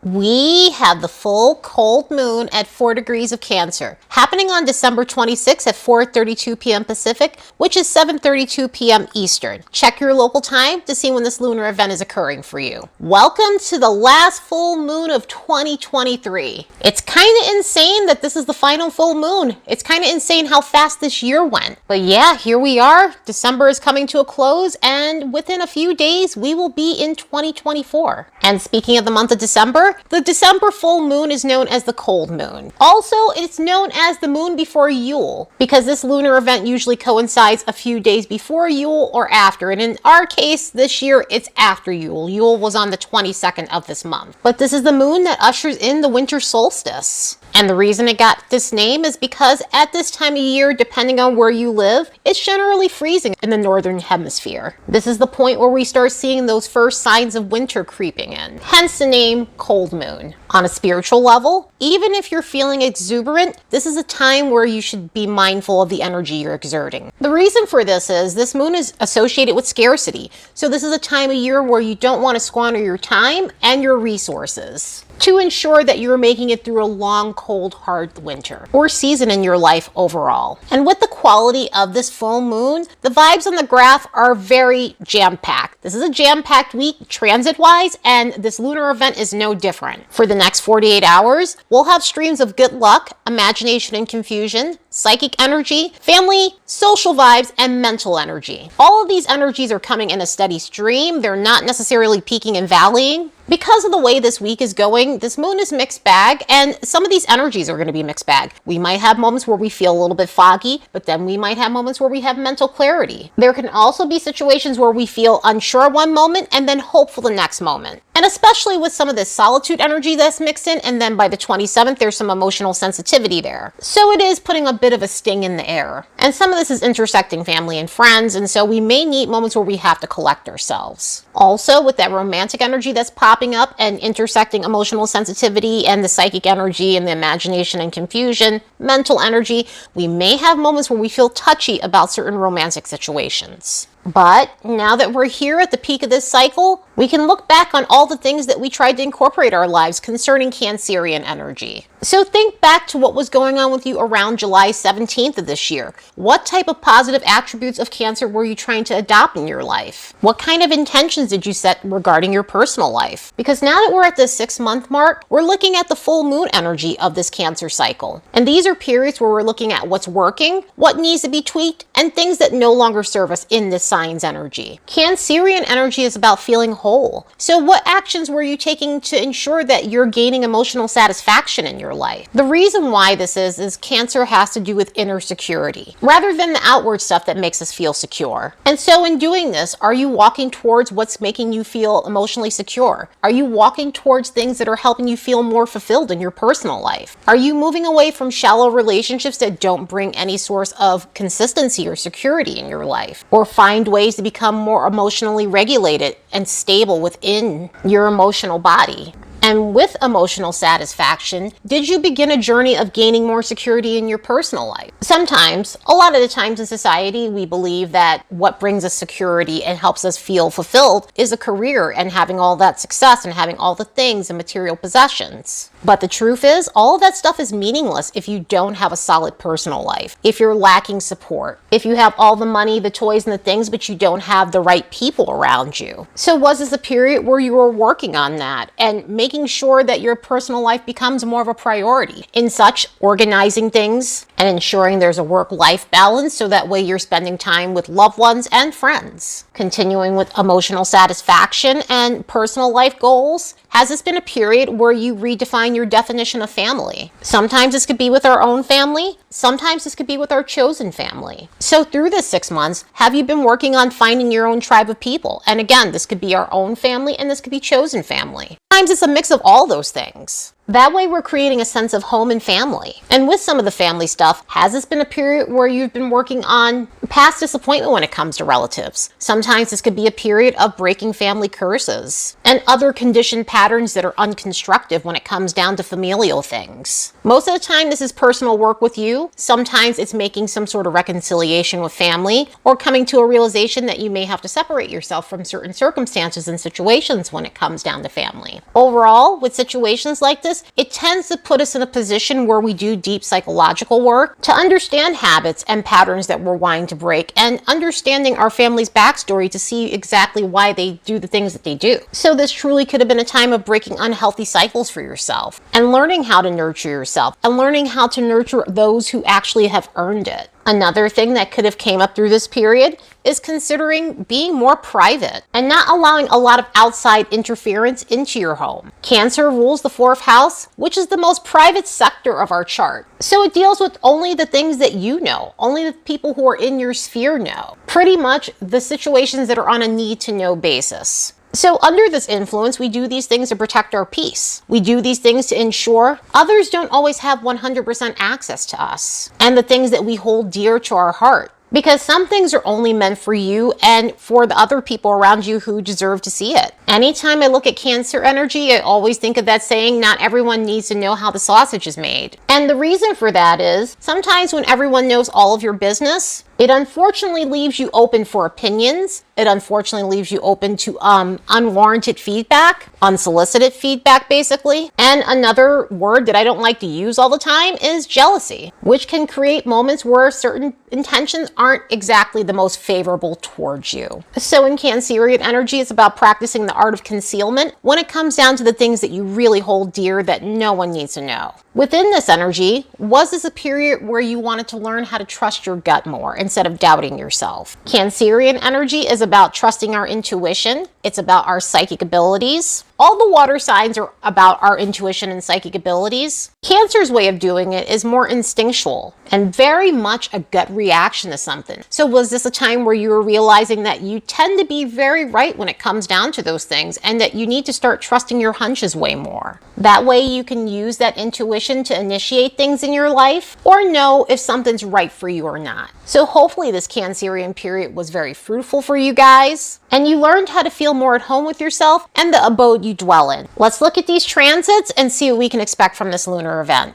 We have the full cold moon at 4 degrees of Cancer, happening on December 26th at 4:32 p.m. Pacific, which is 7:32 p.m. Eastern. Check your local time to see when this lunar event is occurring for you. Welcome to the last full moon of 2023. It's kind of insane that this is the final full moon. It's kind of insane how fast this year went. But yeah, here we are. December is coming to a close, and within a few days, we will be in 2024. And speaking of the month of December, the December full moon is known as the cold moon. Also, it's known as the moon before Yule because this lunar event usually coincides a few days before Yule or after. And in our case, this year, it's after Yule. Yule was on the 22nd of this month. But this is the moon that ushers in the winter solstice. And the reason it got this name is because at this time of year, depending on where you live, it's generally freezing in the northern hemisphere. This is the point where we start seeing those first signs of winter creeping in. Hence the name cold moon. On a spiritual level, even if you're feeling exuberant, this is a time where you should be mindful of the energy you're exerting. The reason for this is this moon is associated with scarcity. So this is a time of year where you don't want to squander your time and your resources to ensure that you're making it through a long, cold, hard winter or season in your life overall. And with the quality of this full moon, the vibes on the graph are very jam-packed. This is a jam-packed week transit-wise, and this lunar event is no different. For the next 48 hours, we'll have streams of good luck, imagination and confusion, psychic energy, family, social vibes, and mental energy. All of these energies are coming in a steady stream. They're not necessarily peaking and valleying. Because of the way this week is going, this moon is mixed bag, and some of these energies are going to be mixed bag. We might have moments where we feel a little bit foggy, but then we might have moments where we have mental clarity. There can also be situations where we feel unsure one moment and then hopeful the next moment. And especially with some of this solitude energy that's mixed in, and then by the 27th, there's some emotional sensitivity there. So it is putting a bit of a sting in the air. And some of this is intersecting family and friends, and so we may need moments where we have to collect ourselves. Also, with that romantic energy that's popping up and intersecting emotional sensitivity and the psychic energy and the imagination and confusion, mental energy, we may have moments where we feel touchy about certain romantic situations. But now that we're here at the peak of this cycle, we can look back on all the things that we tried to incorporate our lives concerning Cancerian energy. So think back to what was going on with you around July 17th of this year. What type of positive attributes of Cancer were you trying to adopt in your life? What kind of intentions did you set regarding your personal life? Because now that we're at the 6-month mark, we're looking at the full moon energy of this Cancer cycle. And these are periods where we're looking at what's working, what needs to be tweaked, and things that no longer serve us in this sign's energy. Cancerian energy is about feeling whole. So what actions were you taking to ensure that you're gaining emotional satisfaction in your life? The reason why this is Cancer has to do with inner security rather than the outward stuff that makes us feel secure. And so in doing this, are you walking towards what's making you feel emotionally secure? Are you walking towards things that are helping you feel more fulfilled in your personal life? Are you moving away from shallow relationships that don't bring any source of consistency or security in your life? Or find ways to become more emotionally regulated and stable within your emotional body? And with emotional satisfaction, did you begin a journey of gaining more security in your personal life? Sometimes, a lot of the times in society, we believe that what brings us security and helps us feel fulfilled is a career and having all that success and having all the things and material possessions. But the truth is, all of that stuff is meaningless if you don't have a solid personal life, if you're lacking support, if you have all the money, the toys, and the things, but you don't have the right people around you. So was this a period where you were working on that and making sure that your personal life becomes more of a priority? In such, organizing things and ensuring there's a work-life balance so that way you're spending time with loved ones and friends. Continuing with emotional satisfaction and personal life goals, has this been a period where you redefine your definition of family? Sometimes this could be with our own family. Sometimes this could be with our chosen family. So through this 6 months, have you been working on finding your own tribe of people? And again, this could be our own family and this could be chosen family. Sometimes it's a mix of all those things. That way we're creating a sense of home and family. And with some of the family stuff, has this been a period where you've been working on past disappointment when it comes to relatives? Sometimes this could be a period of breaking family curses and other conditioned patterns that are unconstructive when it comes down to familial things. Most of the time this is personal work with you. Sometimes it's making some sort of reconciliation with family or coming to a realization that you may have to separate yourself from certain circumstances and situations when it comes down to family. Overall, with situations like this, it tends to put us in a position where we do deep psychological work to understand habits and patterns that we're wanting to break and understanding our family's backstory to see exactly why they do the things that they do. So this truly could have been a time of breaking unhealthy cycles for yourself and learning how to nurture yourself and learning how to nurture those who actually have earned it. Another thing that could have came up through this period is considering being more private and not allowing a lot of outside interference into your home. Cancer rules the 4th house, which is the most private sector of our chart. So it deals with only the things that you know, only the people who are in your sphere know. Pretty much the situations that are on a need-to-know basis. So under this influence, we do these things to protect our peace. We do these things to ensure others don't always have 100% access to us and the things that we hold dear to our heart. Because some things are only meant for you and for the other people around you who deserve to see it. Anytime I look at Cancer energy, I always think of that saying, not everyone needs to know how the sausage is made. And the reason for that is, sometimes when everyone knows all of your business, it unfortunately leaves you open for opinions. It unfortunately leaves you open to unwarranted feedback, unsolicited feedback, basically. And another word that I don't like to use all the time is jealousy, which can create moments where certain intentions aren't exactly the most favorable towards you. So in Cancerian energy, it's about practicing the art of concealment when it comes down to the things that you really hold dear that no one needs to know. Within this energy, was this a period where you wanted to learn how to trust your gut more instead of doubting yourself? Cancerian energy is about trusting our intuition. It's about our psychic abilities. All the water signs are about our intuition and psychic abilities. Cancer's way of doing it is more instinctual and very much a gut reaction to something. So was this a time where you were realizing that you tend to be very right when it comes down to those things and that you need to start trusting your hunches way more? That way you can use that intuition to initiate things in your life or know if something's right for you or not. So hopefully this Cancerian period was very fruitful for you guys and you learned how to feel more at home with yourself and the abode you dwell in. Let's look at these transits and see what we can expect from this lunar event.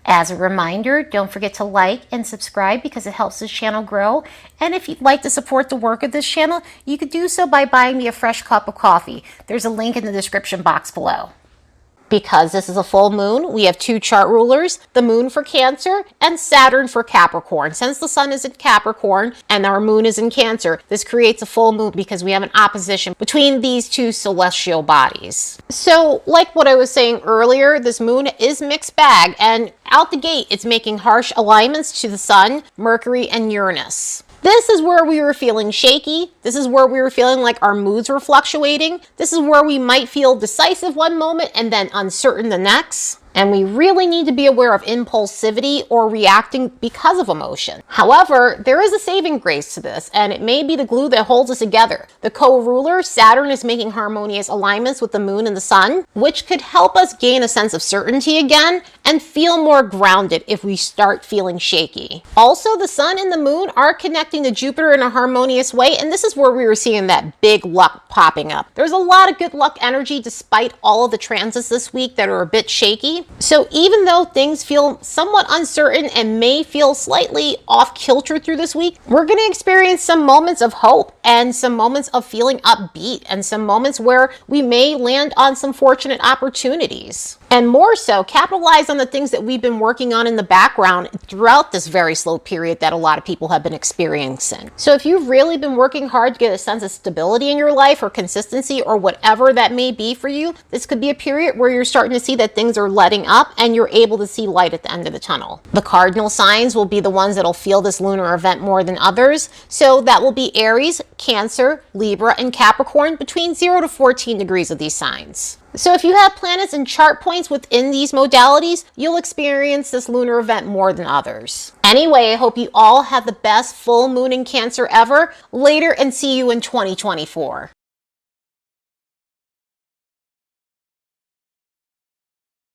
As a reminder, don't forget to like and subscribe because it helps this channel grow. And if you'd like to support the work of this channel, you could do so by buying me a fresh cup of coffee. There's a link in the description box below. Because this is a full moon, we have 2 chart rulers, the moon for Cancer and Saturn for Capricorn. Since the sun is in Capricorn and our moon is in Cancer, this creates a full moon because we have an opposition between these 2 celestial bodies. So like what I was saying earlier, this moon is mixed bag and out the gate, it's making harsh alignments to the sun, Mercury, and Uranus. This is where we were feeling shaky. This is where we were feeling like our moods were fluctuating. This is where we might feel decisive one moment and then uncertain the next. And we really need to be aware of impulsivity or reacting because of emotion. However, there is a saving grace to this, and it may be the glue that holds us together. The co-ruler, Saturn, is making harmonious alignments with the moon and the sun, which could help us gain a sense of certainty again and feel more grounded if we start feeling shaky. Also, the sun and the moon are connecting to Jupiter in a harmonious way, and this is where we were seeing that big luck popping up. There's a lot of good luck energy despite all of the transits this week that are a bit shaky. So even though things feel somewhat uncertain and may feel slightly off kilter through this week, we're going to experience some moments of hope and some moments of feeling upbeat and some moments where we may land on some fortunate opportunities. And more so, capitalize on the things that we've been working on in the background throughout this very slow period that a lot of people have been experiencing. So if you've really been working hard to get a sense of stability in your life or consistency or whatever that may be for you, this could be a period where you're starting to see that things are letting up and you're able to see light at the end of the tunnel. The cardinal signs will be the ones that'll feel this lunar event more than others. So that will be Aries, Cancer, Libra, and Capricorn, between 0 to 14 degrees of these signs. So if you have planets and chart points within these modalities, you'll experience this lunar event more than others. Anyway, I hope you all have the best full moon in Cancer ever. Later, and see you in 2024.